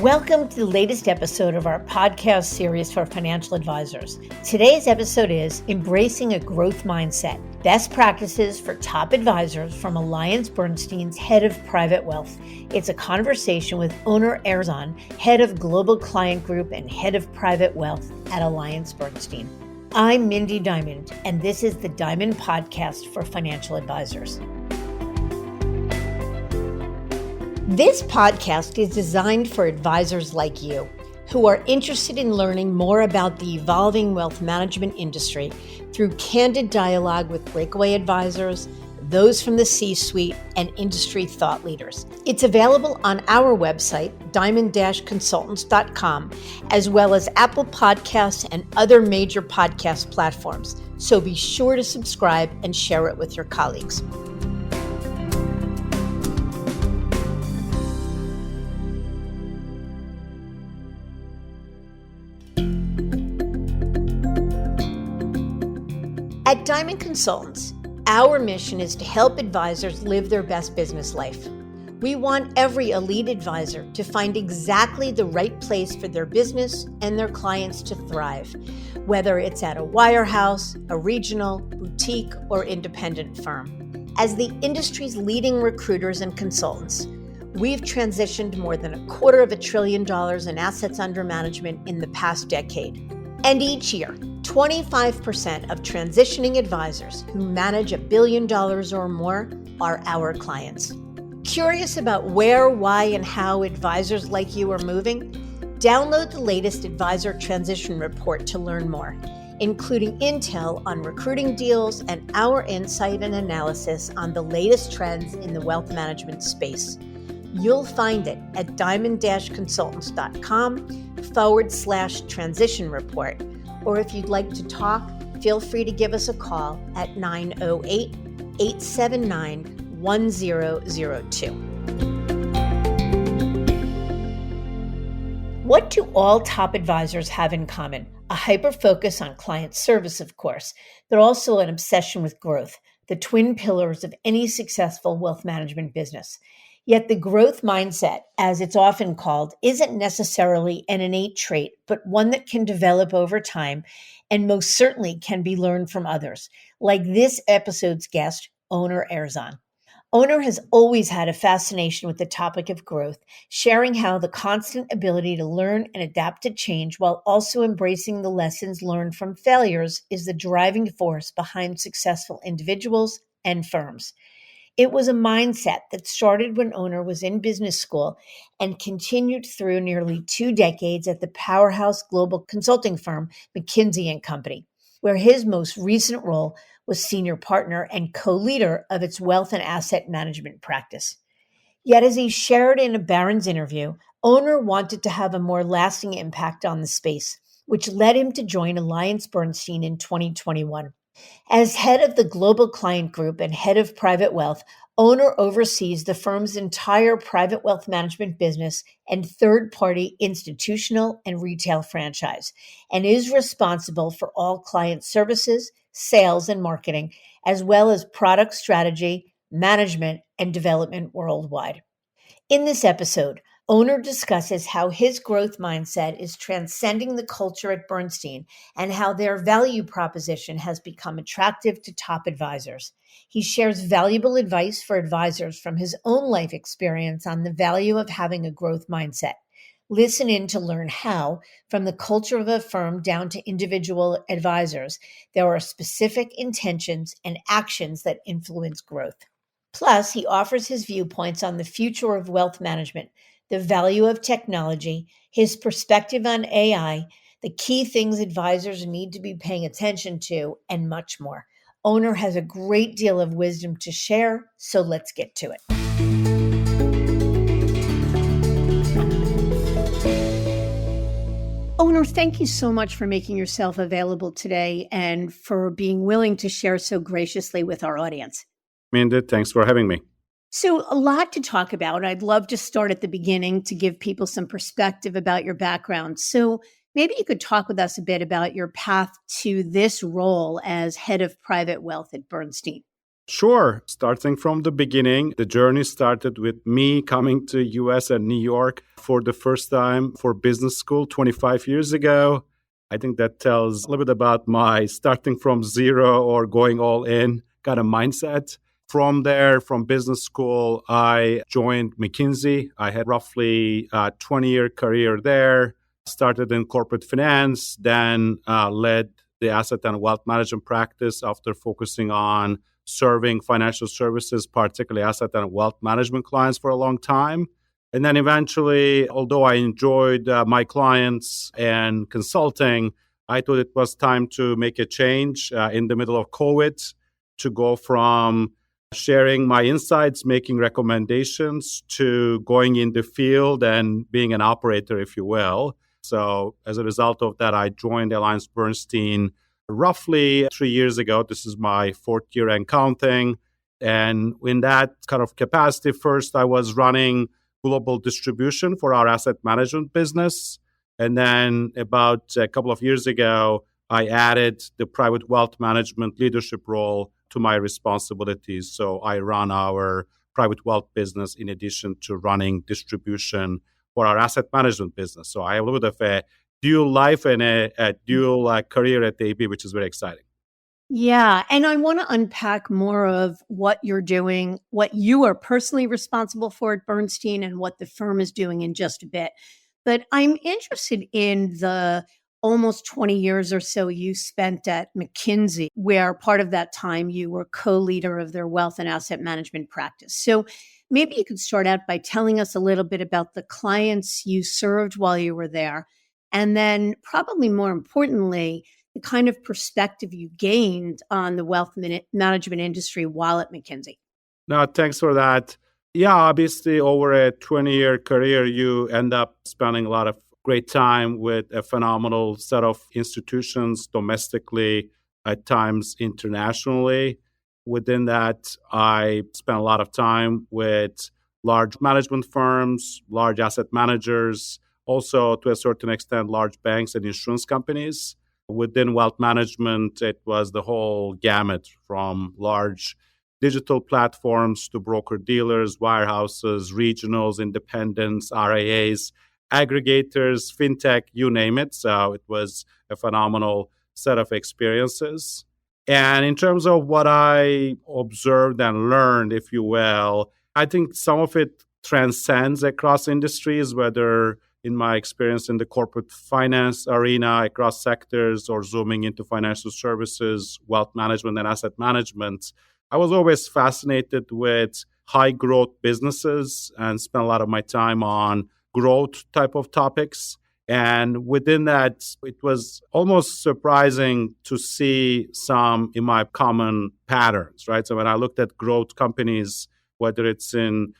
Welcome to the latest episode of our podcast series for financial advisors. Today's episode is Embracing a Growth Mindset, Best Practices for Top Advisors from AllianceBernstein's Head of Private Wealth. It's a conversation with Onur Erzan, Head of Global Client Group and Head of Private Wealth at AllianceBernstein. I'm Mindy Diamond, and this is the Diamond Podcast for Financial Advisors. This podcast is designed for advisors like you who are interested in learning more about the evolving wealth management industry through candid dialogue with breakaway advisors, those from the C-suite, and industry thought leaders. It's available on our website, diamond-consultants.com, as well as Apple Podcasts and other major podcast platforms. So be sure to subscribe and share it with your colleagues. At Diamond Consultants, our mission is to help advisors live their best business life. We want every elite advisor to find exactly the right place for their business and their clients to thrive, whether it's at a wirehouse, a regional, boutique, or independent firm. As the industry's leading recruiters and consultants, we've transitioned more than $250 billion in assets under management in the past decade. And each year, 25% of transitioning advisors who manage $1 billion or more are our clients. Curious about where, why, and how advisors like you are moving? Download the latest Advisor Transition Report to learn more, including intel on recruiting deals and our insight and analysis on the latest trends in the wealth management space. You'll find it at diamond-consultants.com/transition report. Or if you'd like to talk, feel free to give us a call at 908-879-1002. What do all top advisors have in common? A hyper-focus on client service, of course, but also an obsession with growth, the twin pillars of any successful wealth management business. Yet the growth mindset, as it's often called, isn't necessarily an innate trait, but one that can develop over time and most certainly can be learned from others, like this episode's guest, Onur Erzan. Onur has always had a fascination with the topic of growth, sharing how the constant ability to learn and adapt to change while also embracing the lessons learned from failures is the driving force behind successful individuals and firms. It was a mindset that started when Onur was in business school and continued through nearly 2 decades at the powerhouse global consulting firm McKinsey & Company, where his most recent role was senior partner and co-leader of its wealth and asset management practice. Yet as he shared in a Barron's interview, Onur wanted to have a more lasting impact on the space, which led him to join AllianceBernstein in 2021. As head of the Global Client Group and head of Private Wealth, Onur oversees the firm's entire private wealth management business and third-party institutional and retail franchise, and is responsible for all client services, sales, and marketing, as well as product strategy, management, and development worldwide. In this episode, Onur discusses how his growth mindset is transcending the culture at Bernstein and how their value proposition has become attractive to top advisors. He shares valuable advice for advisors from his own life experience on the value of having a growth mindset. Listen in to learn how, from the culture of a firm down to individual advisors, there are specific intentions and actions that influence growth. Plus, he offers his viewpoints on the future of wealth management, the value of technology, his perspective on AI, the key things advisors need to be paying attention to, and much more. Onur has a great deal of wisdom to share, so let's get to it. Onur, thank you so much for making yourself available today and for being willing to share so graciously with our audience. Mindy, thanks for having me. So a lot to talk about. I'd love to start at the beginning to give people some perspective about your background. So maybe you could talk with us a bit about your path to this role as head of private wealth at Bernstein. Sure. Starting from the beginning, the journey started with me coming to US and New York for the first time for business school 25 years ago. I think that tells a little bit about my starting from zero or going all in kind of mindset. From there, from business school, I joined McKinsey. I had roughly a 20-year career there. Started in corporate finance, then led the asset and wealth management practice after focusing on serving financial services, particularly asset and wealth management clients for a long time. And then eventually, although I enjoyed my clients and consulting, I thought it was time to make a change in the middle of COVID to go from sharing my insights, making recommendations, to going in the field and being an operator, if you will. So as a result of that, I joined AllianceBernstein roughly 3 years ago. This is my fourth year and counting. And in that kind of capacity, first I was running global distribution for our asset management business. And then about a couple of years ago, I added the private wealth management leadership role to my responsibilities. So I run our private wealth business in addition to running distribution for our asset management business. So I have a little bit of a dual life and a dual career at AB, which is very exciting. Yeah. And I want to unpack more of what you're doing, what you are personally responsible for at Bernstein, and what the firm is doing in just a bit. But I'm interested in the almost 20 years or so you spent at McKinsey, where part of that time you were co-leader of their wealth and asset management practice. So maybe you could start out by telling us a little bit about the clients you served while you were there. And then probably more importantly, the kind of perspective you gained on the wealth management industry while at McKinsey. No, thanks for that. Yeah, obviously, over a 20-year career, you end up spending a lot of great time with a phenomenal set of institutions domestically, at times internationally. Within that, I spent a lot of time with large management firms, large asset managers, also to a certain extent, large banks and insurance companies. Within wealth management, it was the whole gamut from large digital platforms to broker-dealers, wirehouses, regionals, independents, RIAs, aggregators, fintech, you name it. So it was a phenomenal set of experiences. And in terms of what I observed and learned, if you will, I think some of it transcends across industries, whether in my experience in the corporate finance arena across sectors or zooming into financial services, wealth management, and asset management. I was always fascinated with high growth businesses and spent a lot of my time on growth type of topics. And within that, it was almost surprising to see some in my common patterns, right? So when I looked at growth companies, whether it's in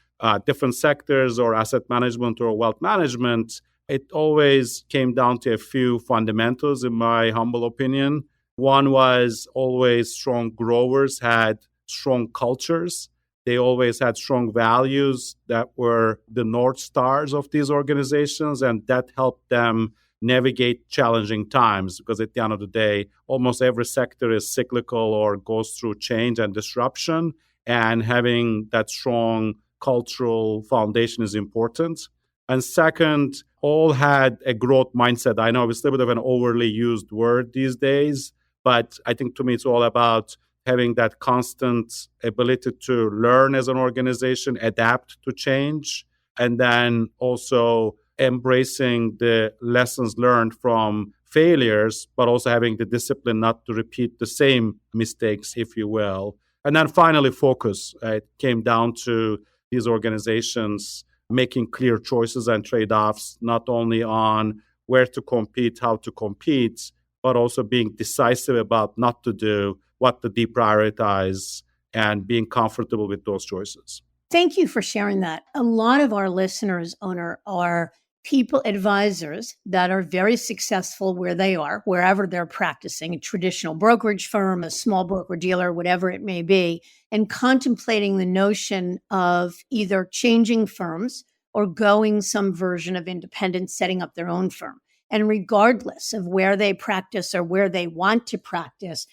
different sectors or asset management or wealth management, it always came down to a few fundamentals, in my humble opinion. One was always strong growers had strong cultures. They always had strong values that were the North Stars of these organizations, and that helped them navigate challenging times because at the end of the day, almost every sector is cyclical or goes through change and disruption, and having that strong cultural foundation is important. And second, all had a growth mindset. I know it's a little bit of an overly used word these days, but I think to me it's all about having that constant ability to learn as an organization, adapt to change, and then also embracing the lessons learned from failures, but also having the discipline not to repeat the same mistakes, if you will. And then finally, focus. It came down to these organizations making clear choices and trade-offs, not only on where to compete, how to compete, but also being decisive about not to do, what to deprioritize, and being comfortable with those choices. Thank you for sharing that. A lot of our listeners, Onur, are people advisors that are very successful where they are, wherever they're practicing, a traditional brokerage firm, a small broker dealer, whatever it may be, and contemplating the notion of either changing firms or going some version of independence, setting up their own firm. And regardless of where they practice or where they want to practice,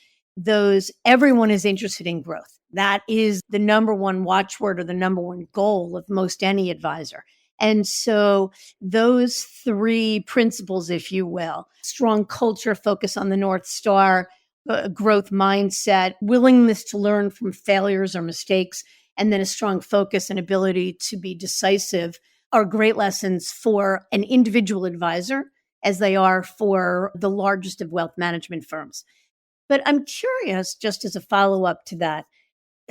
everyone is interested in growth. That is the number one watchword or the number one goal of most any advisor. And so those three principles, if you will, strong culture, focus on the North Star, growth mindset, willingness to learn from failures or mistakes, and then a strong focus and ability to be decisive are great lessons for an individual advisor as they are for the largest of wealth management firms. But I'm curious, just as a follow-up to that,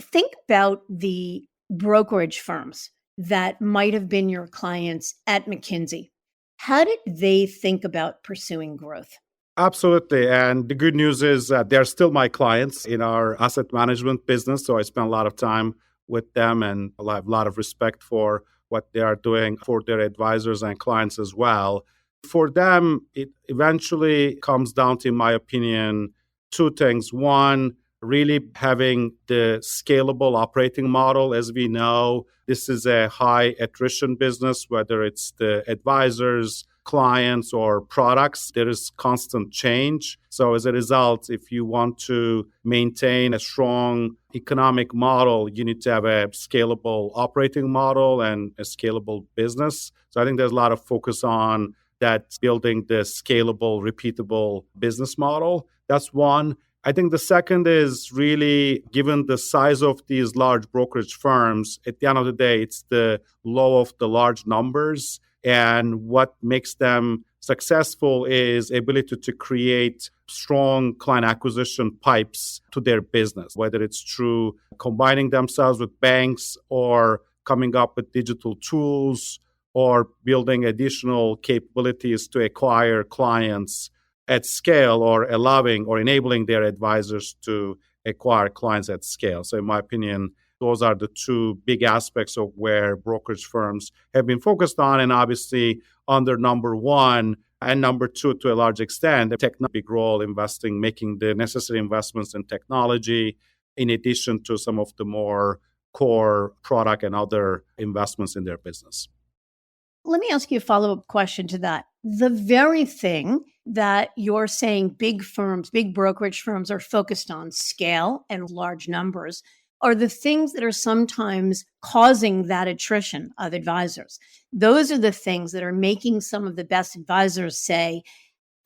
think about the brokerage firms that might have been your clients at McKinsey. How did they think about pursuing growth? Absolutely. And the good news is that they're still my clients in our asset management business. So I spend a lot of time with them and I have a lot of respect for what they are doing for their advisors and clients as well. For them, it eventually comes down to, in my opinion, two things. One, really having the scalable operating model. As we know, this is a high attrition business, whether it's the advisors, clients, or products. There is constant change. So as a result, if you want to maintain a strong economic model, you need to have a scalable operating model and a scalable business. So I think there's a lot of focus on that, building the scalable, repeatable business model. That's one. I think the second is really, given the size of these large brokerage firms, at the end of the day, it's the law of the large numbers. And what makes them successful is ability to create strong client acquisition pipes to their business, whether it's through combining themselves with banks or coming up with digital tools or building additional capabilities to acquire clients at scale, or allowing or enabling their advisors to acquire clients at scale. So in my opinion, those are the two big aspects of where brokerage firms have been focused on. And obviously, under number one and number two, to a large extent, they take a big role investing, making the necessary investments in technology, in addition to some of the more core product and other investments in their business. Let me ask you a follow-up question to that. The very thing that you're saying big firms, big brokerage firms are focused on, scale and large numbers, are the things that are sometimes causing that attrition of advisors. Those are the things that are making some of the best advisors say,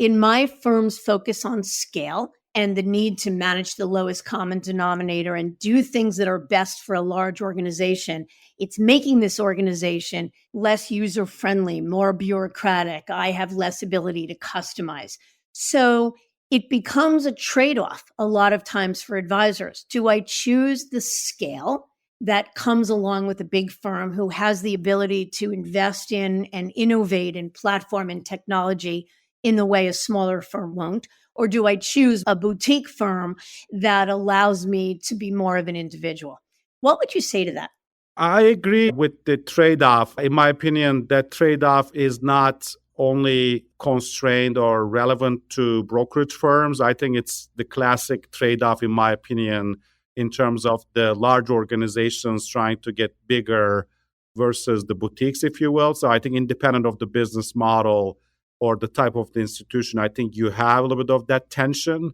in my firm's focus on scale and the need to manage the lowest common denominator and do things that are best for a large organization, it's making this organization less user-friendly, more bureaucratic. I have less ability to customize. So it becomes a trade-off a lot of times for advisors. Do I choose the scale that comes along with a big firm who has the ability to invest in and innovate in platform and technology in the way a smaller firm won't? Or do I choose a boutique firm that allows me to be more of an individual? What would you say to that? I agree with the trade-off. In my opinion, that trade-off is not only constrained or relevant to brokerage firms. I think it's the classic trade-off, in my opinion, in terms of the large organizations trying to get bigger versus the boutiques, if you will. So I think independent of the business model or the type of the institution, I think you have a little bit of that tension.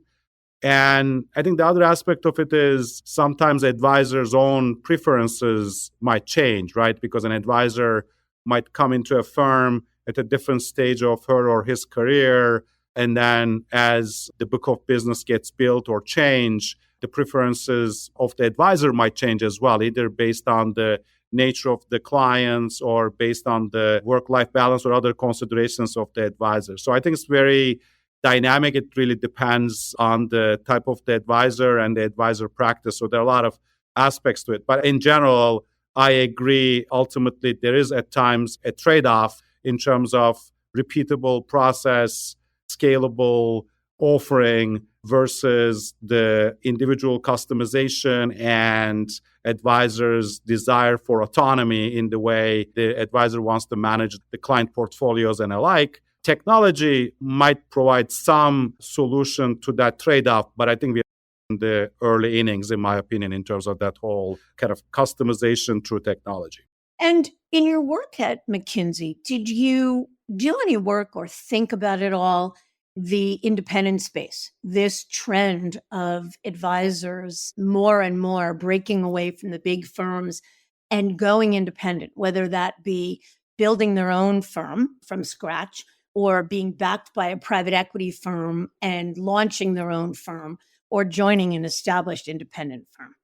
And I think the other aspect of it is sometimes advisors' own preferences might change, right? Because an advisor might come into a firm at a different stage of her or his career. And then as the book of business gets built or change, the preferences of the advisor might change as well, either based on the nature of the clients or based on the work-life balance or other considerations of the advisor. So I think it's very dynamic. It really depends on the type of the advisor and the advisor practice. So there are a lot of aspects to it. But in general, I agree. Ultimately, there is at times a trade-off in terms of repeatable process, scalable offering versus the individual customization and advisors' desire for autonomy in the way the advisor wants to manage the client portfolios and alike. Technology might provide some solution to that trade-off, but I think we're in the early innings, in my opinion, in terms of that whole kind of customization through technology. And in your work at McKinsey, did you do any work or think about it all the independent space, this trend of advisors more and more breaking away from the big firms and going independent, whether that be building their own firm from scratch or being backed by a private equity firm and launching their own firm or joining an established independent firm.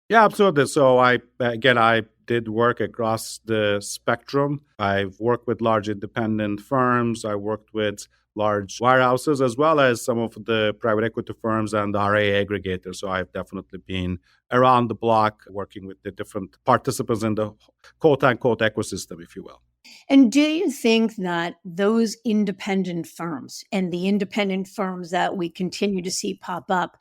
Yeah, absolutely. So I did work across the spectrum. I've worked with large independent firms. I worked with large wirehouses as well as some of the private equity firms and the RA aggregators. So I've definitely been around the block working with the different participants in the quote unquote ecosystem, if you will. And do you think that those independent firms and the independent firms that we continue to see pop up,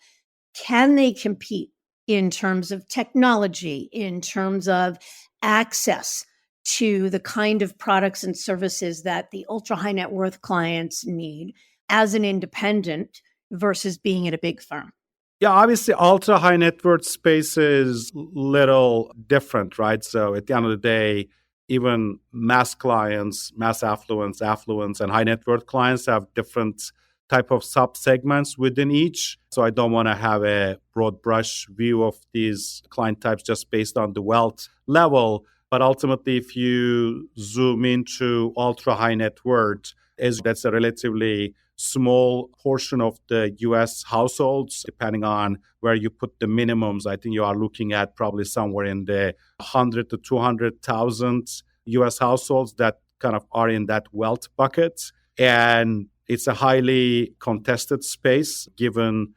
can they compete in terms of technology, in terms of access to the kind of products and services that the ultra high net worth clients need as an independent versus being at a big firm? Yeah, obviously, ultra high net worth space is little different, right? So at the end of the day, even mass clients, mass affluence, and high net worth clients have different type of sub segments within each. So I don't want to have a broad brush view of these client types just based on the wealth level. But ultimately, if you zoom into ultra high net worth, that's a relatively small portion of the U.S. households, depending on where you put the minimums. I think you are looking at probably somewhere in the 100 to 200,000 U.S. households that kind of are in that wealth bucket. And it's a highly contested space, given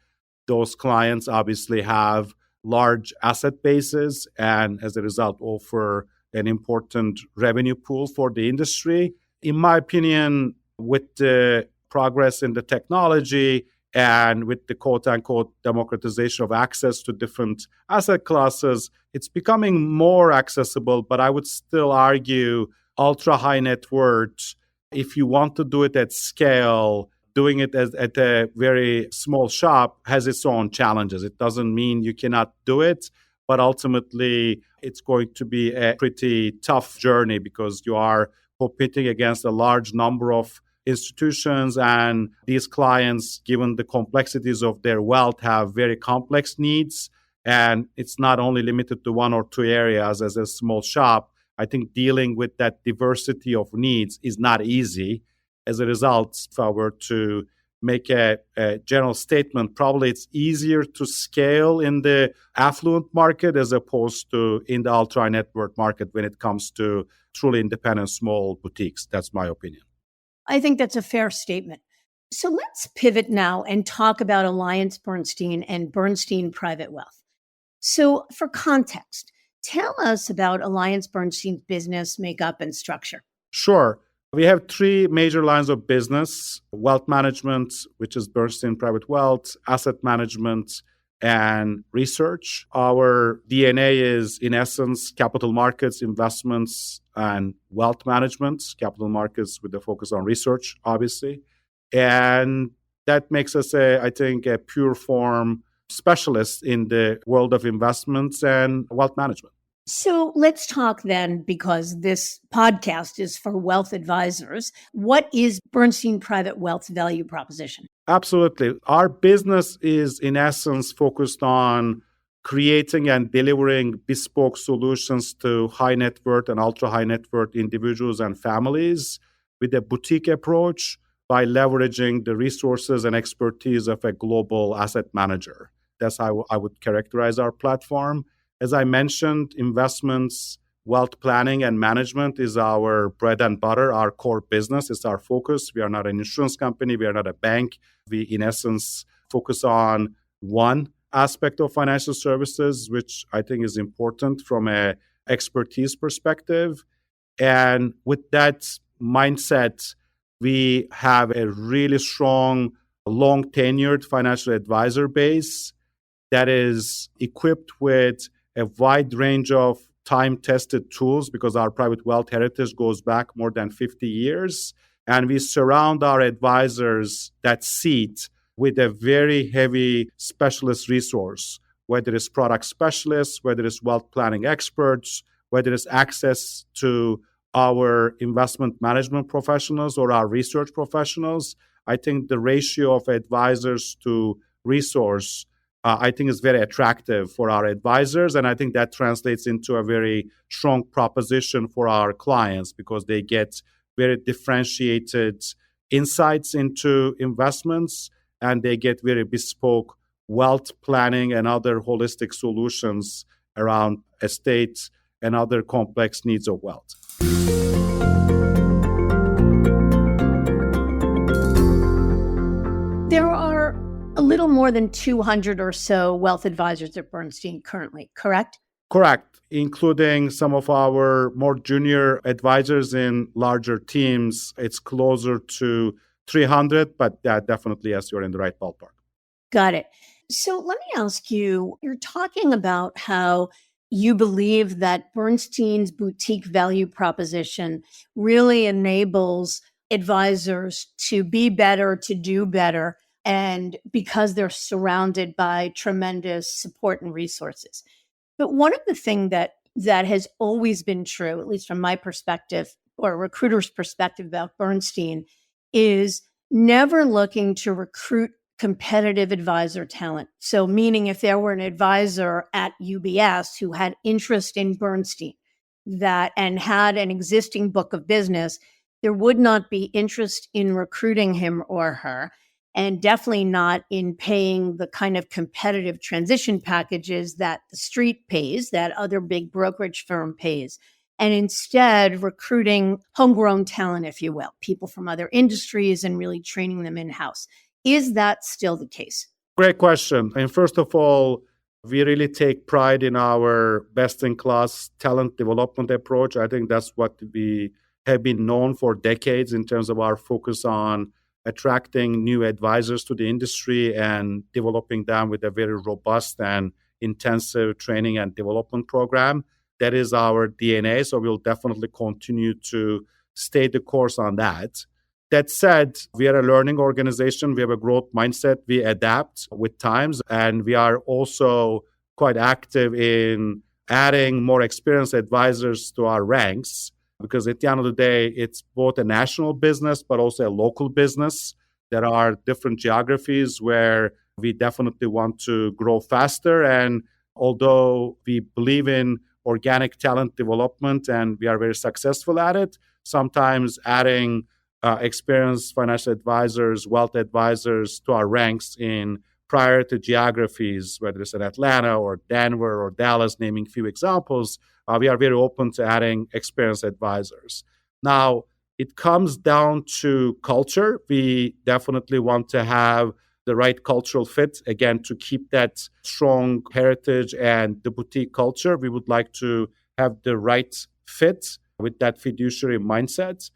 those clients obviously have large asset bases and as a result offer an important revenue pool for the industry. In my opinion, with the progress in the technology and with the quote-unquote democratization of access to different asset classes, it's becoming more accessible, but I would still argue ultra-high net worth, if you want to do it at scale, doing it at a very small shop has its own challenges. It doesn't mean you cannot do it, but ultimately it's going to be a pretty tough journey because you are competing against a large number of institutions, and these clients, given the complexities of their wealth, have very complex needs. And it's not only limited to one or two areas as a small shop. I think dealing with that diversity of needs is not easy. As a result, if I were to make a general statement, probably it's easier to scale in the affluent market as opposed to in the ultra net worth market when it comes to truly independent small boutiques. That's my opinion. I think that's a fair statement. So let's pivot now and talk about AllianceBernstein and Bernstein Private Wealth. So for context, tell us about AllianceBernstein's business makeup and structure. Sure. We have three major lines of business: wealth management, which is Bernstein Private Wealth, asset management, and research. Our DNA is, in essence, capital markets, investments, and wealth management. Capital markets with the focus on research, obviously. And that makes us, I think, a pure form specialist in the world of investments and wealth management. So let's talk then, because this podcast is for wealth advisors. What is Bernstein Private Wealth's value proposition? Absolutely. Our business is, in essence, focused on creating and delivering bespoke solutions to high net worth and ultra high net worth individuals and families with a boutique approach by leveraging the resources and expertise of a global asset manager. That's how I would characterize our platform. As I mentioned, investments, wealth planning, and management is our bread and butter, our core business. It's our focus. We are not an insurance company. We are not a bank. We, in essence, focus on one aspect of financial services, which I think is important from an expertise perspective. And with that mindset, we have a really strong, long-tenured financial advisor base that is equipped with a wide range of time-tested tools because our private wealth heritage goes back more than 50 years. And we surround our advisors that seat with a very heavy specialist resource, whether it's product specialists, whether it's wealth planning experts, whether it's access to our investment management professionals or our research professionals. I think the ratio of advisors to resource, I think is very attractive for our advisors. And I think that translates into a very strong proposition for our clients because they get very differentiated insights into investments and they get very bespoke wealth planning and other holistic solutions around estate and other complex needs of wealth. There are a little more than 200 or so wealth advisors at Bernstein currently, correct? Correct, including some of our more junior advisors in larger teams. It's closer to 300, but definitely, yes, you're in the right ballpark. Got it. So let me ask you, you're talking about how you believe that Bernstein's boutique value proposition really enables advisors to be better, to do better, and because they're surrounded by tremendous support and resources. But one of the things that has always been true, at least from my perspective or a recruiter's perspective about Bernstein, is never looking to recruit competitive advisor talent. So meaning if there were an advisor at UBS who had interest in Bernstein and had an existing book of business, there would not be interest in recruiting him or her, and definitely not in paying the kind of competitive transition packages that the street pays, that other big brokerage firm pays, and instead recruiting homegrown talent, if you will, people from other industries and really training them in-house. Is that still the case? Great question. And first of all, we really take pride in our best-in-class talent development approach. I think that's what we have been known for decades in terms of our focus on attracting new advisors to the industry and developing them with a very robust and intensive training and development program. That is our DNA, so we'll definitely continue to stay the course on that. That said, we are a learning organization. We have a growth mindset. We adapt with times, and we are also quite active in adding more experienced advisors to our ranks because at the end of the day, it's both a national business, but also a local business. There are different geographies where we definitely want to grow faster. And although we believe in organic talent development and we are very successful at it, sometimes adding experienced financial advisors, wealth advisors to our ranks in priority geographies, whether it's in Atlanta or Denver or Dallas, naming a few examples, we are very open to adding experienced advisors. Now, it comes down to culture. We definitely want to have the right cultural fit, again, to keep that strong heritage and the boutique culture. We would like to have the right fit with that fiduciary mindset.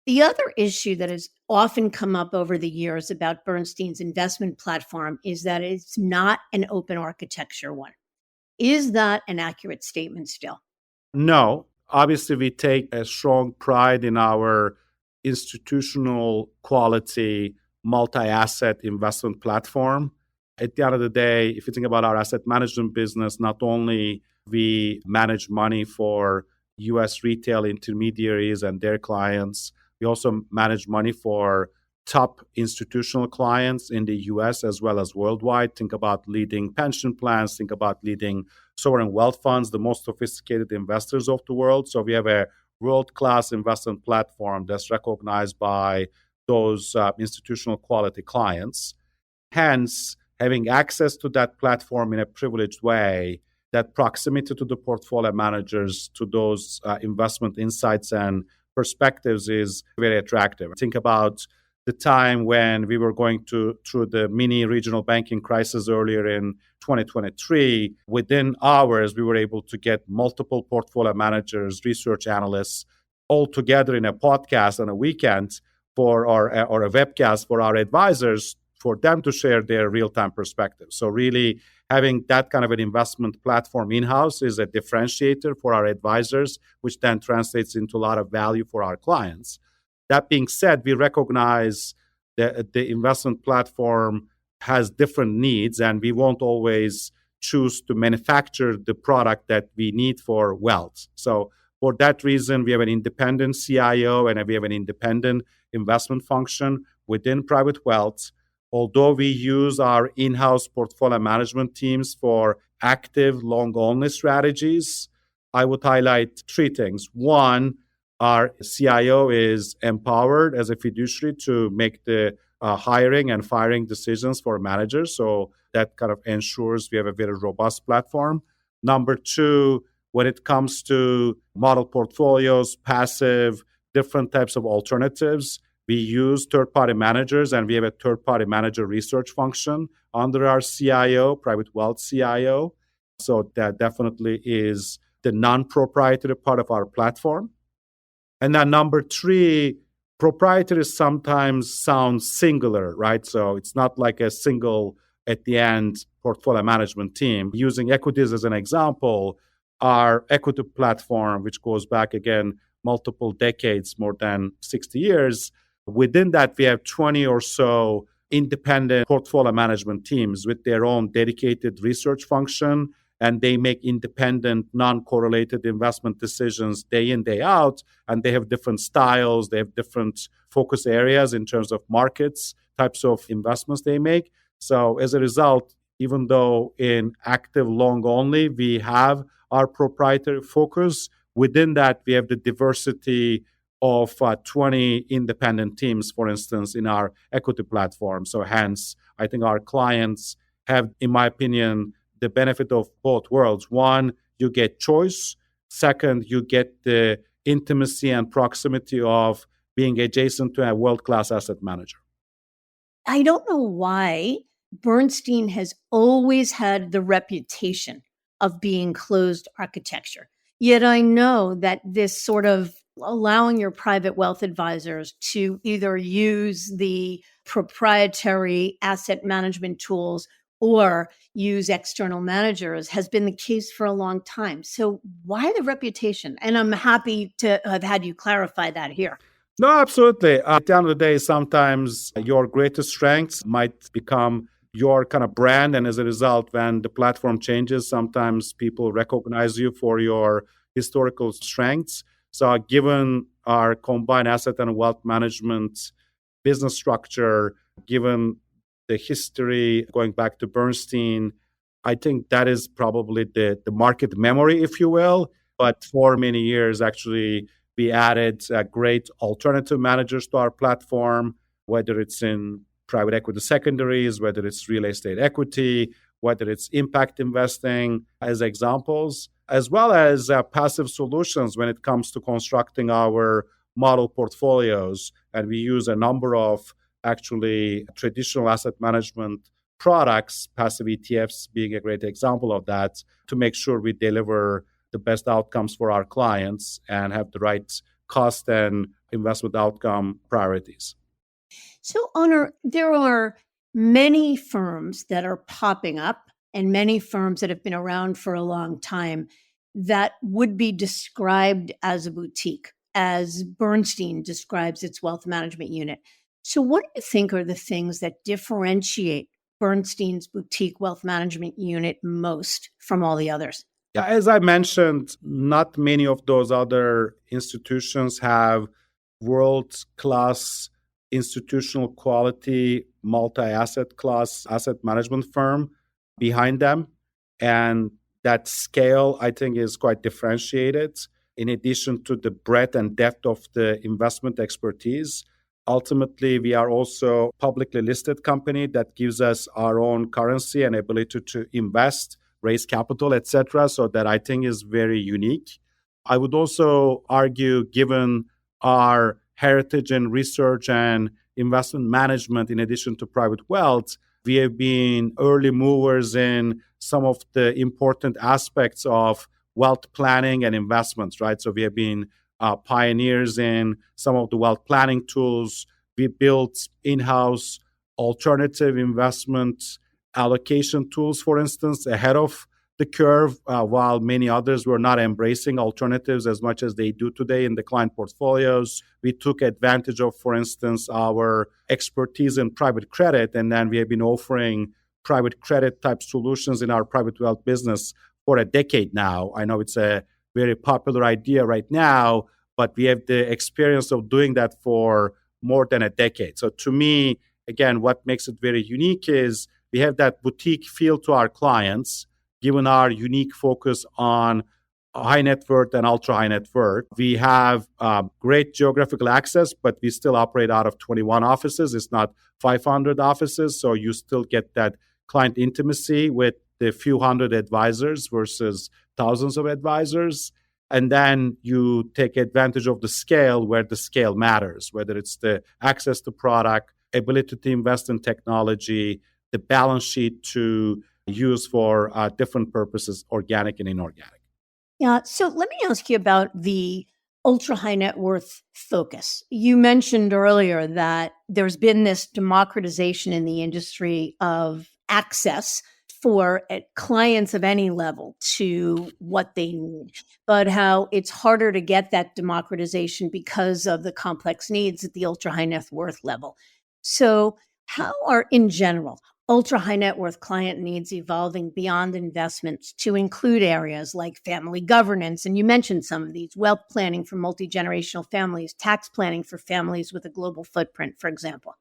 The other issue that has often come up over the years about Bernstein's investment platform is that it's not an open architecture one. Is that an accurate statement still? No. Obviously, we take a strong pride in our institutional quality multi-asset investment platform. At the end of the day, if you think about our asset management business, not only we manage money for U.S. retail intermediaries and their clients, we also manage money for top institutional clients in the U.S. as well as worldwide. Think about leading pension plans, think about leading sovereign wealth funds, the most sophisticated investors of the world. So we have a world-class investment platform that's recognized by those institutional quality clients. Hence, having access to that platform in a privileged way, that proximity to the portfolio managers, to those investment insights and perspectives is very attractive. Think about the time when we were going through the mini regional banking crisis earlier in 2023. Within hours, we were able to get multiple portfolio managers, research analysts, all together in a podcast on a weekend or a webcast for our advisors, for them to share their real-time perspective. So really having that kind of an investment platform in-house is a differentiator for our advisors, which then translates into a lot of value for our clients. That being said, we recognize that the investment platform has different needs, and we won't always choose to manufacture the product that we need for wealth. So for that reason, we have an independent CIO and we have an independent investment function within private wealth. Although we use our in-house portfolio management teams for active long-only strategies, I would highlight three things. One, our CIO is empowered as a fiduciary to make the hiring and firing decisions for managers. So that kind of ensures we have a very robust platform. Number two, when it comes to model portfolios, passive, different types of alternatives, we use third-party managers, and we have a third-party manager research function under our CIO, private wealth CIO. So that definitely is the non-proprietary part of our platform. And then number three, proprietary sometimes sounds singular, right? So it's not like a single, at the end, portfolio management team. Using equities as an example, our equity platform, which goes back again multiple decades, more than 60 years, within that we have 20 or so independent portfolio management teams with their own dedicated research function, and they make independent, non-correlated investment decisions day in, day out, and they have different styles, they have different focus areas in terms of markets, types of investments they make. So as a result, even though in active long only, we have our proprietary focus, within that we have the diversity of 20 independent teams, for instance, in our equity platform. So hence, I think our clients have, in my opinion, the benefit of both worlds. One, you get choice. Second, you get the intimacy and proximity of being adjacent to a world-class asset manager. I don't know why Bernstein has always had the reputation of being closed architecture. Yet I know that this sort of allowing your private wealth advisors to either use the proprietary asset management tools or use external managers has been the case for a long time. So why the reputation? And I'm happy to have had you clarify that here. No, absolutely. At the end of the day, sometimes your greatest strengths might become your kind of brand. And as a result, when the platform changes, sometimes people recognize you for your historical strengths. So given our combined asset and wealth management business structure, given the history going back to Bernstein, I think that is probably the market memory, if you will. But for many years, actually, we added great alternative managers to our platform, whether it's in private equity secondaries, whether it's real estate equity, whether it's impact investing as examples, as well as passive solutions when it comes to constructing our model portfolios. And we use a number of actually traditional asset management products, passive ETFs being a great example of that, to make sure we deliver the best outcomes for our clients and have the right cost and investment outcome priorities. So, Onur, there are many firms that are popping up and many firms that have been around for a long time that would be described as a boutique, as Bernstein describes its wealth management unit. So what do you think are the things that differentiate Bernstein's boutique wealth management unit most from all the others? Yeah, as I mentioned, not many of those other institutions have world-class institutional quality, multi-asset class asset management firm behind them. And that scale, I think, is quite differentiated. In addition to the breadth and depth of the investment expertise, ultimately, we are also a publicly listed company that gives us our own currency and ability to invest, raise capital, etc. So that I think is very unique. I would also argue, given our heritage in research and investment management, in addition to private wealth, we have been early movers in some of the important aspects of wealth planning and investments, right? So we have been pioneers in some of the wealth planning tools. We built in-house alternative investment allocation tools, for instance, ahead of the curve, while many others were not embracing alternatives as much as they do today in the client portfolios. We took advantage of, for instance, our expertise in private credit, and then we have been offering private credit type solutions in our private wealth business for a decade now. I know it's a very popular idea right now, but we have the experience of doing that for more than a decade. So to me, again, what makes it very unique is we have that boutique feel to our clients, given our unique focus on high net worth and ultra high net worth. We have great geographical access, but we still operate out of 21 offices. It's not 500 offices. So you still get that client intimacy with the few hundred advisors versus thousands of advisors. And then you take advantage of the scale where the scale matters, whether it's the access to product, ability to invest in technology, the balance sheet to use for different purposes, organic and inorganic. Yeah. So let me ask you about the ultra high net worth focus. You mentioned earlier that there's been this democratization in the industry of access for clients of any level to what they need, but how it's harder to get that democratization because of the complex needs at the ultra high net worth level. So how are, in general, ultra high net worth client needs evolving beyond investments to include areas like family governance? And you mentioned some of these: wealth planning for multi-generational families, tax planning for families with a global footprint, for example.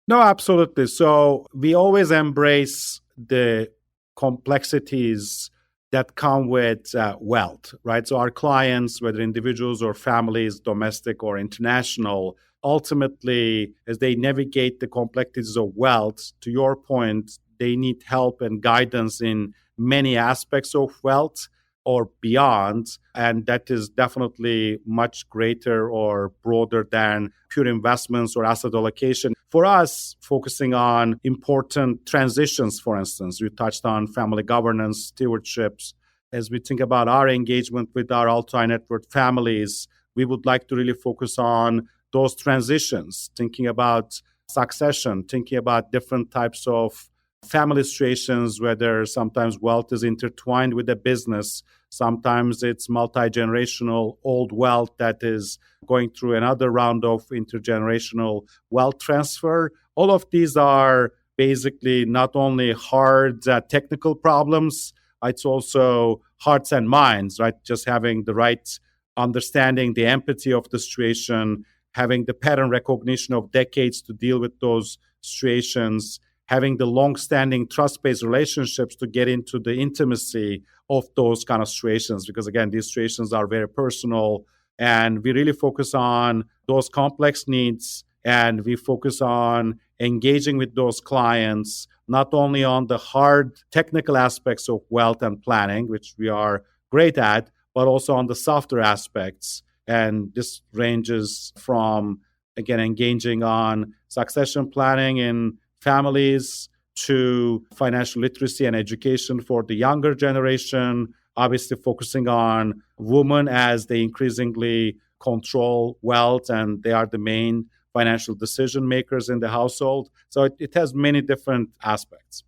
No, absolutely. So we always embrace the complexities that come with wealth, right? So our clients, whether individuals or families, domestic or international, ultimately, as they navigate the complexities of wealth, to your point, they need help and guidance in many aspects of wealth or beyond. And that is definitely much greater or broader than pure investments or asset allocation. For us, focusing on important transitions, for instance, we touched on family governance, stewardships. As we think about our engagement with our ultra net worth families, we would like to really focus on those transitions, thinking about succession, thinking about different types of family situations, whether sometimes wealth is intertwined with the business, sometimes it's multi-generational old wealth that is going through another round of intergenerational wealth transfer. All of these are basically not only hard technical problems, it's also hearts and minds, right? Just having the right understanding, the empathy of the situation, having the pattern recognition of decades to deal with those situations, having the long-standing trust-based relationships to get into the intimacy of those kind of situations. Because again, these situations are very personal, and we really focus on those complex needs, and we focus on engaging with those clients, not only on the hard technical aspects of wealth and planning, which we are great at, but also on the softer aspects. And this ranges from, again, engaging on succession planning in families to financial literacy and education for the younger generation, obviously focusing on women as they increasingly control wealth and they are the main financial decision makers in the household. So it has many different aspects.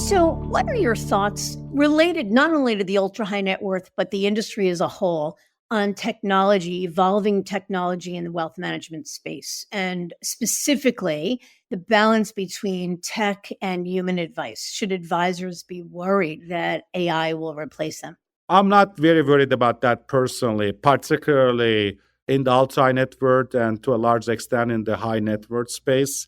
So what are your thoughts related not only to the ultra high net worth, but the industry as a whole, on technology, evolving technology in the wealth management space, and specifically the balance between tech and human advice? Should advisors be worried that AI will replace them? I'm not very worried about that personally, particularly in the ultra high net worth and to a large extent in the high net worth space.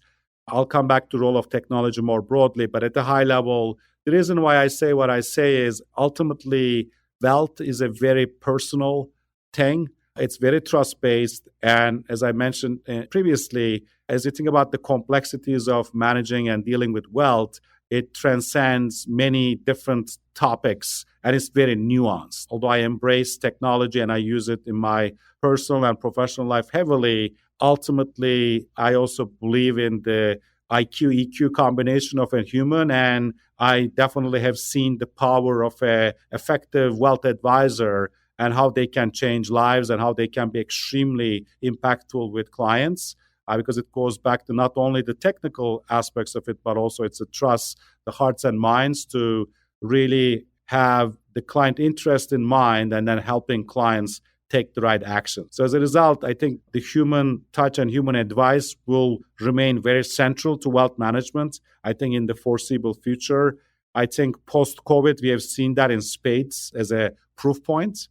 I'll come back to the role of technology more broadly, but at the high level, the reason why I say what I say is ultimately wealth is a very personal thing. It's very trust-based. And as I mentioned previously, as you think about the complexities of managing and dealing with wealth, it transcends many different topics and it's very nuanced. Although I embrace technology and I use it in my personal and professional life heavily, ultimately, I also believe in the IQ, EQ combination of a human, and I definitely have seen the power of an effective wealth advisor and how they can change lives and how they can be extremely impactful with clients. Because it goes back to not only the technical aspects of it, but also it's a trust, the hearts and minds to really have the client interest in mind and then helping clients take the right action. So as a result, I think the human touch and human advice will remain very central to wealth management. I think in the foreseeable future, I think post-COVID, we have seen that in spades as a proof point.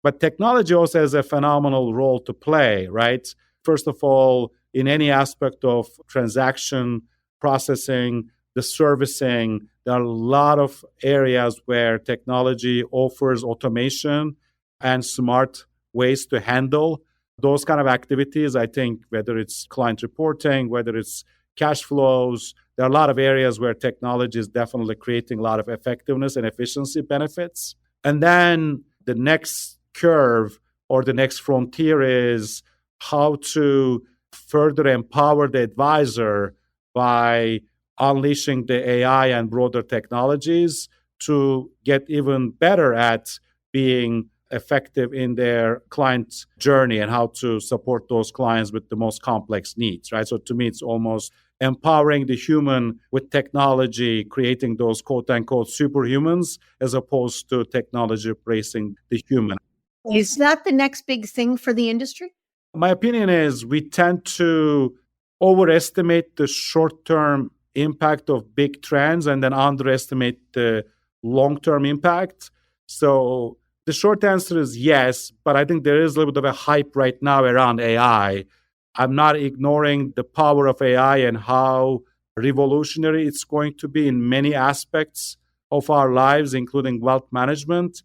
But technology also has a phenomenal role to play, right? First of all, in any aspect of transaction processing, the servicing, there are a lot of areas where technology offers automation and smart ways to handle those kind of activities. I think whether it's client reporting, whether it's cash flows, there are a lot of areas where technology is definitely creating a lot of effectiveness and efficiency benefits. And then the next curve or the next frontier is how to further empower the advisor by unleashing the AI and broader technologies to get even better at being effective in their client journey and how to support those clients with the most complex needs, right? So to me, it's almost empowering the human with technology, creating those quote unquote superhumans, as opposed to technology replacing the human. Is that the next big thing for the industry? My opinion is we tend to overestimate the short-term impact of big trends and then underestimate the long-term impact. So the short answer is yes, but I think there is a little bit of a hype right now around AI. I'm not ignoring the power of AI and how revolutionary it's going to be in many aspects of our lives, including wealth management.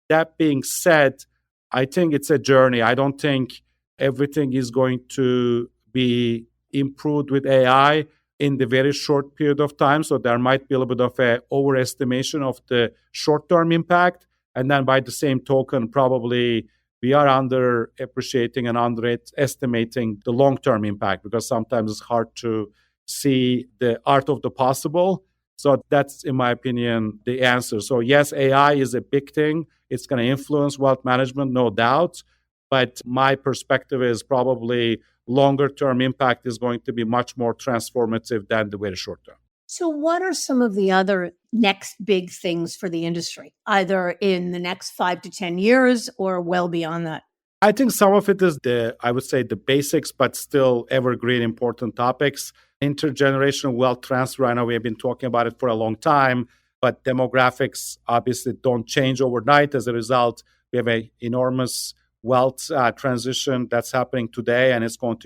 That being said, I think it's a journey. I don't think everything is going to be improved with AI in the very short period of time. So there might be a little bit of an overestimation of the short-term impact. And then by the same token, probably we are underappreciating and underestimating the long-term impact because sometimes it's hard to see the art of the possible. So that's, in my opinion, the answer. So yes, AI is a big thing. It's going to influence wealth management, no doubt. But my perspective is probably longer-term impact is going to be much more transformative than the very short-term. So what are some of the other next big things for the industry, either in the next 5 to 10 years or well beyond that? I think some of it is I would say the basics, but still evergreen important topics. Intergenerational wealth transfer, I know we have been talking about it for a long time, but demographics obviously don't change overnight. As a result, we have an enormous wealth transition that's happening today, and it's going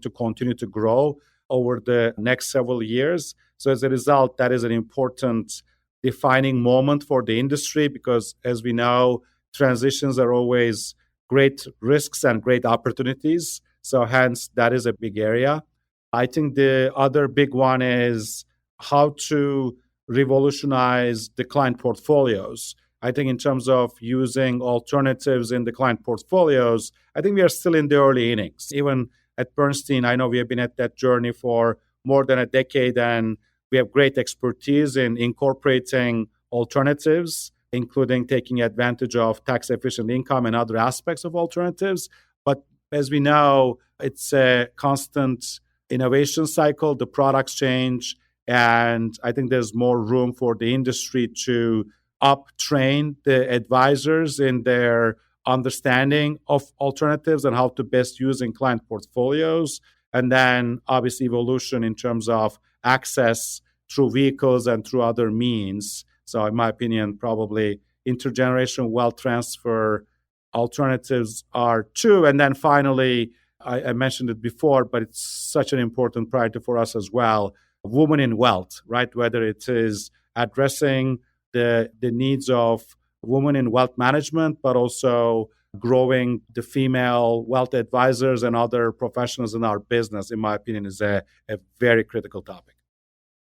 to continue to grow over the next several years. So as a result, that is an important defining moment for the industry because, as we know, transitions are always great risks and great opportunities. So hence, that is a big area. I think the other big one is how to revolutionize the client portfolios. I think in terms of using alternatives in the client portfolios, I think we are still in the early innings. Even at Bernstein, I know we have been at that journey for more than a decade, and we have great expertise in incorporating alternatives, including taking advantage of tax-efficient income and other aspects of alternatives. But as we know, it's a constant innovation cycle. The products change, and I think there's more room for the industry to up-train the advisors in their understanding of alternatives and how to best use in client portfolios. And then obviously evolution in terms of access through vehicles and through other means. So in my opinion, probably intergenerational wealth transfer alternatives are two. And then finally, I mentioned it before, but it's such an important priority for us as well, women in wealth, right? Whether it is addressing the needs of women in wealth management, but also growing the female wealth advisors and other professionals in our business, in my opinion, is a very critical topic.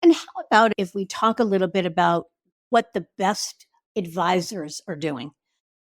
And how about if we talk a little bit about what the best advisors are doing?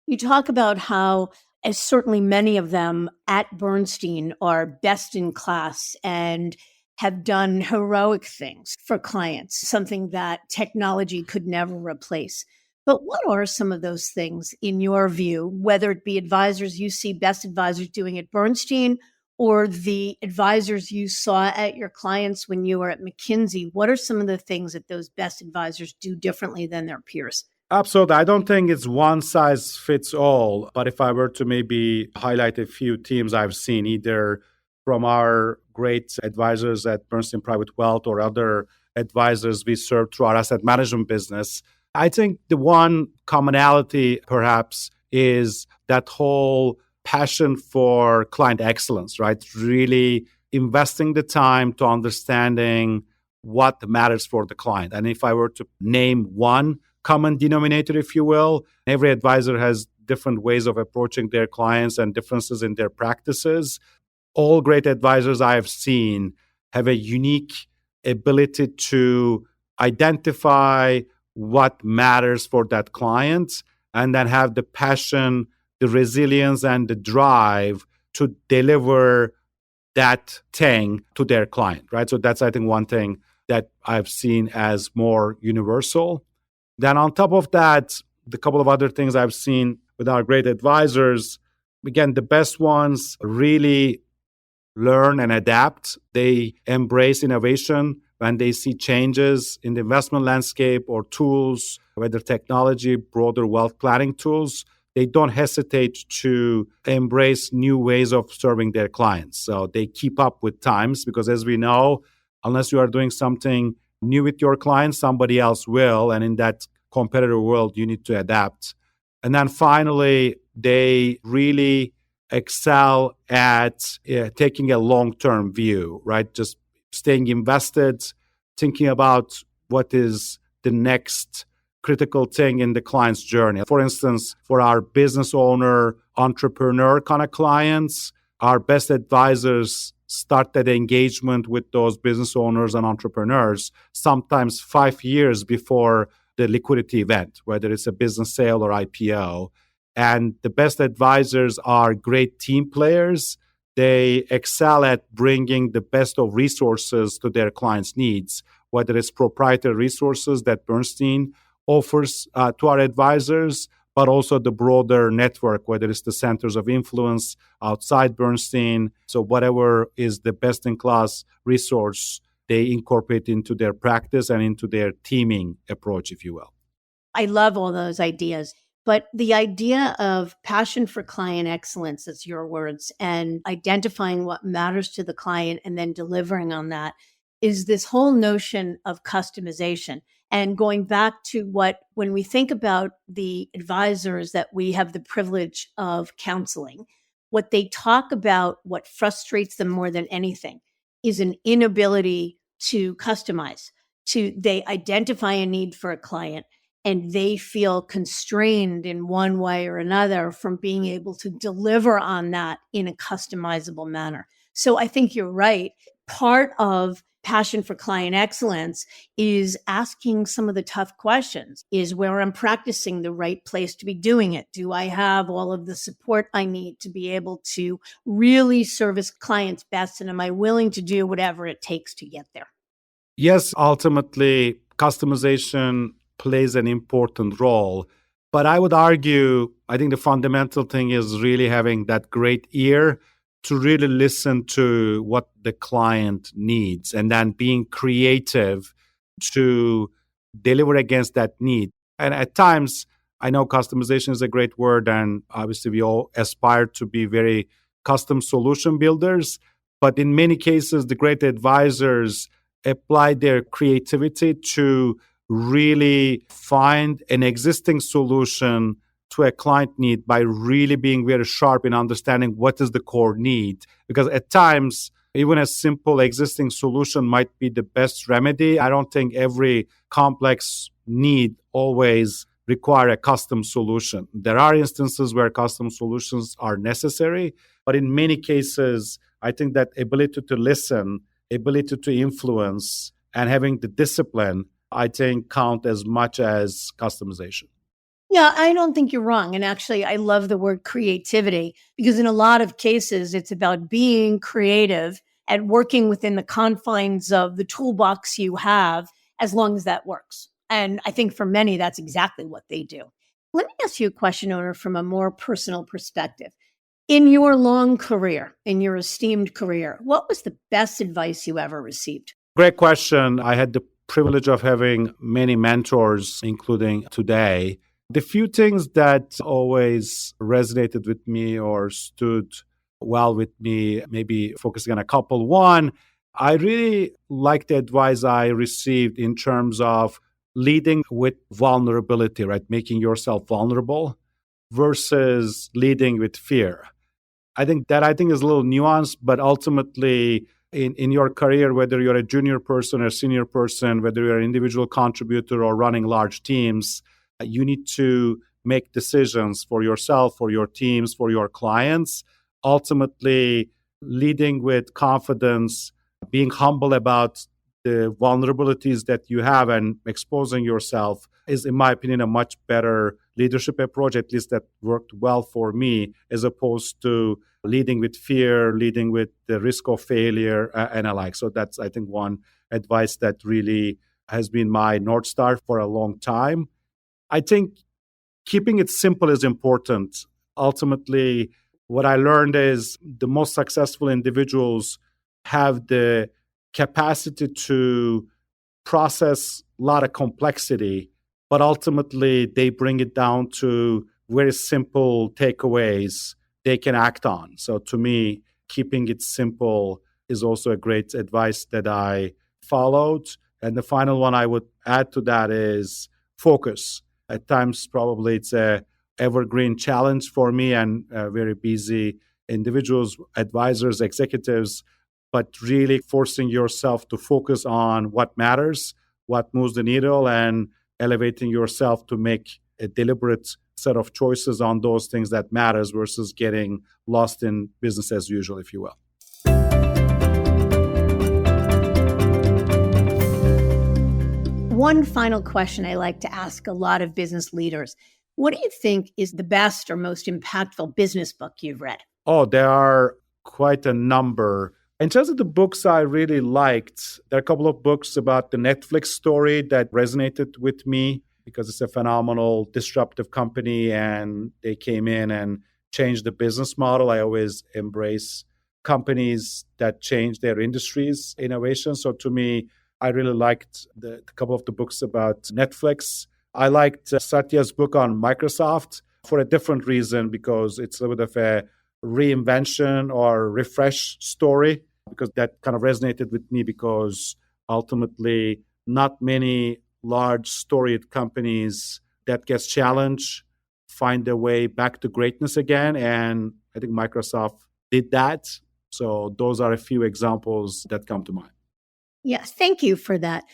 You talk about how, as certainly many of them at Bernstein are best in class and have done heroic things for clients, something that technology could never replace. But what are some of those things in your view, whether it be advisors you see best advisors doing at Bernstein or the advisors you saw at your clients when you were at McKinsey? What are some of the things that those best advisors do differently than their peers? Absolutely. I don't think it's one size fits all. But if I were to maybe highlight a few teams I've seen, either from our great advisors at Bernstein Private Wealth or other advisors we serve through our asset management business, I think the one commonality perhaps is that whole passion for client excellence, right? Really investing the time to understanding what matters for the client. And if I were to name one common denominator, if you will, every advisor has different ways of approaching their clients and differences in their practices. All great advisors I have seen have a unique ability to identify what matters for that client and then have the passion, the resilience, and the drive to deliver that thing to their client, right? So that's, I think, one thing that I've seen as more universal. Then on top of that, the couple of other things I've seen with our great advisors, again, the best ones really learn and adapt. They embrace innovation when they see changes in the investment landscape or tools, whether technology, broader wealth planning tools. They don't hesitate to embrace new ways of serving their clients. So they keep up with times because, as we know, unless you are doing something new with your clients, somebody else will. And in that competitive world, you need to adapt. And then finally, they really excel at taking a long-term view, right? Just staying invested, thinking about what is the next critical thing in the client's journey. For instance, for our business owner, entrepreneur kind of clients, our best advisors start that engagement with those business owners and entrepreneurs sometimes 5 years before the liquidity event, whether it's a business sale or IPO. And the best advisors are great team players. They excel at bringing the best of resources to their clients' needs, whether it's proprietary resources that Bernstein offers to our advisors, but also the broader network, whether it's the centers of influence outside Bernstein. So whatever is the best-in-class resource, they incorporate into their practice and into their teaming approach, if you will. I love all those ideas. But the idea of passion for client excellence, that's your words, and identifying what matters to the client and then delivering on that is this whole notion of customization. And going back to when we think about the advisors that we have the privilege of counseling, what they talk about, what frustrates them more than anything is an inability to customize. They identify a need for a client and they feel constrained in one way or another from being able to deliver on that in a customizable manner. So I think you're right. Part of passion for client excellence is asking some of the tough questions. Is where I'm practicing the right place to be doing it? Do I have all of the support I need to be able to really service clients best? And am I willing to do whatever it takes to get there? Yes, ultimately, customization plays an important role. But I would argue, I think the fundamental thing is really having that great ear to really listen to what the client needs and then being creative to deliver against that need. And at times, I know customization is a great word, and obviously we all aspire to be very custom solution builders. But in many cases, the great advisors apply their creativity to really find an existing solution to a client need by really being very sharp in understanding what is the core need. Because at times, even a simple existing solution might be the best remedy. I don't think every complex need always require a custom solution. There are instances where custom solutions are necessary, but in many cases, I think that ability to listen, ability to influence, and having the discipline, I think, count as much as customization. Yeah, I don't think you're wrong. And actually, I love the word creativity because in a lot of cases, it's about being creative and working within the confines of the toolbox you have, as long as that works. And I think for many, that's exactly what they do. Let me ask you a question, Onur, from a more personal perspective. In your long career, in your esteemed career, what was the best advice you ever received? Great question. I had the privilege of having many mentors, including today. The few things that always resonated with me or stood well with me, maybe focusing on a couple. One, I really liked the advice I received in terms of leading with vulnerability, right? Making yourself vulnerable. versus leading with fear. I think is a little nuanced, but ultimately in your career, whether you're a junior person or senior person, whether you're an individual contributor or running large teams, you need to make decisions for yourself, for your teams, for your clients. Ultimately, leading with confidence, being humble about the vulnerabilities that you have and exposing yourself is, in my opinion, a much better leadership approach, at least that worked well for me, as opposed to leading with fear, leading with the risk of failure and alike. So that's, I think, one advice that really has been my North Star for a long time. I think keeping it simple is important. Ultimately, what I learned is the most successful individuals have the capacity to process a lot of complexity, but ultimately they bring it down to very simple takeaways they can act on. So to me, keeping it simple is also a great advice that I followed. And the final one I would add to that is focus. At times, probably it's a evergreen challenge for me and very busy individuals, advisors, executives, but really forcing yourself to focus on what matters, what moves the needle, and elevating yourself to make a deliberate set of choices on those things that matters versus getting lost in business as usual, if you will. One final question I like to ask a lot of business leaders. What do you think is the best or most impactful business book you've read? Oh, there are quite a number. In terms of the books I really liked, there are a couple of books about the Netflix story that resonated with me because it's a phenomenal disruptive company and they came in and changed the business model. I always embrace companies that change their industries, innovation. So to me, I really liked a couple of the books about Netflix. I liked Satya's book on Microsoft for a different reason, because it's a bit of a reinvention or refresh story, because that kind of resonated with me, because ultimately not many large storied companies that gets challenged find their way back to greatness again. And I think Microsoft did that. So those are a few examples that come to mind. Yes, thank you for that.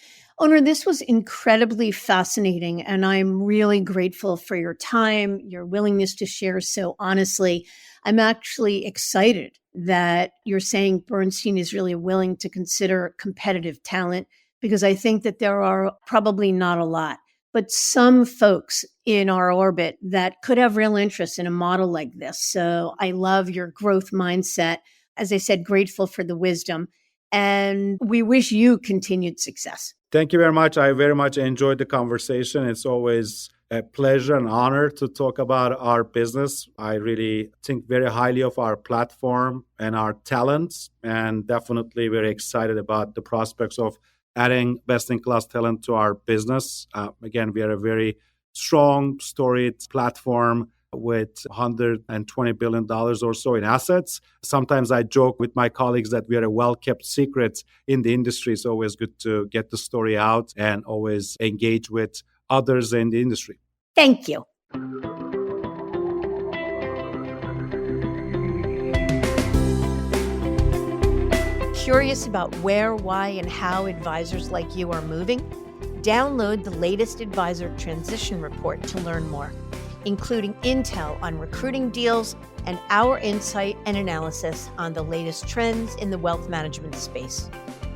Onur, this was incredibly fascinating, and I'm really grateful for your time, your willingness to share so honestly. I'm actually excited that you're saying Bernstein is really willing to consider competitive talent, because I think that there are probably not a lot, but some folks in our orbit that could have real interest in a model like this. So I love your growth mindset. As I said, grateful for the wisdom, and we wish you continued success. Thank you very much. I very much enjoyed the conversation. It's always a pleasure and honor to talk about our business. I really think very highly of our platform and our talents, and definitely very excited about the prospects of adding best-in-class talent to our business. Again, we are a very strong, storied platform with $120 billion or so in assets. Sometimes I joke with my colleagues that we are a well-kept secret in the industry. It's always good to get the story out and always engage with others in the industry. Thank you. Curious about where, why, and how advisors like you are moving? Download the latest Advisor Transition Report to learn more, including intel on recruiting deals and our insight and analysis on the latest trends in the wealth management space.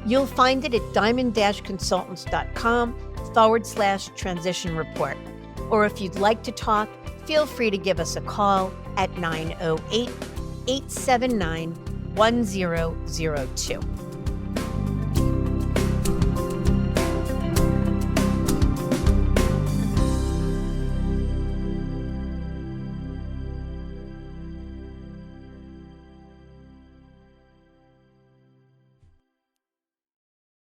You'll find it at diamond-consultants.com/transition report. Or if you'd like to talk, feel free to give us a call at 908-879-1002.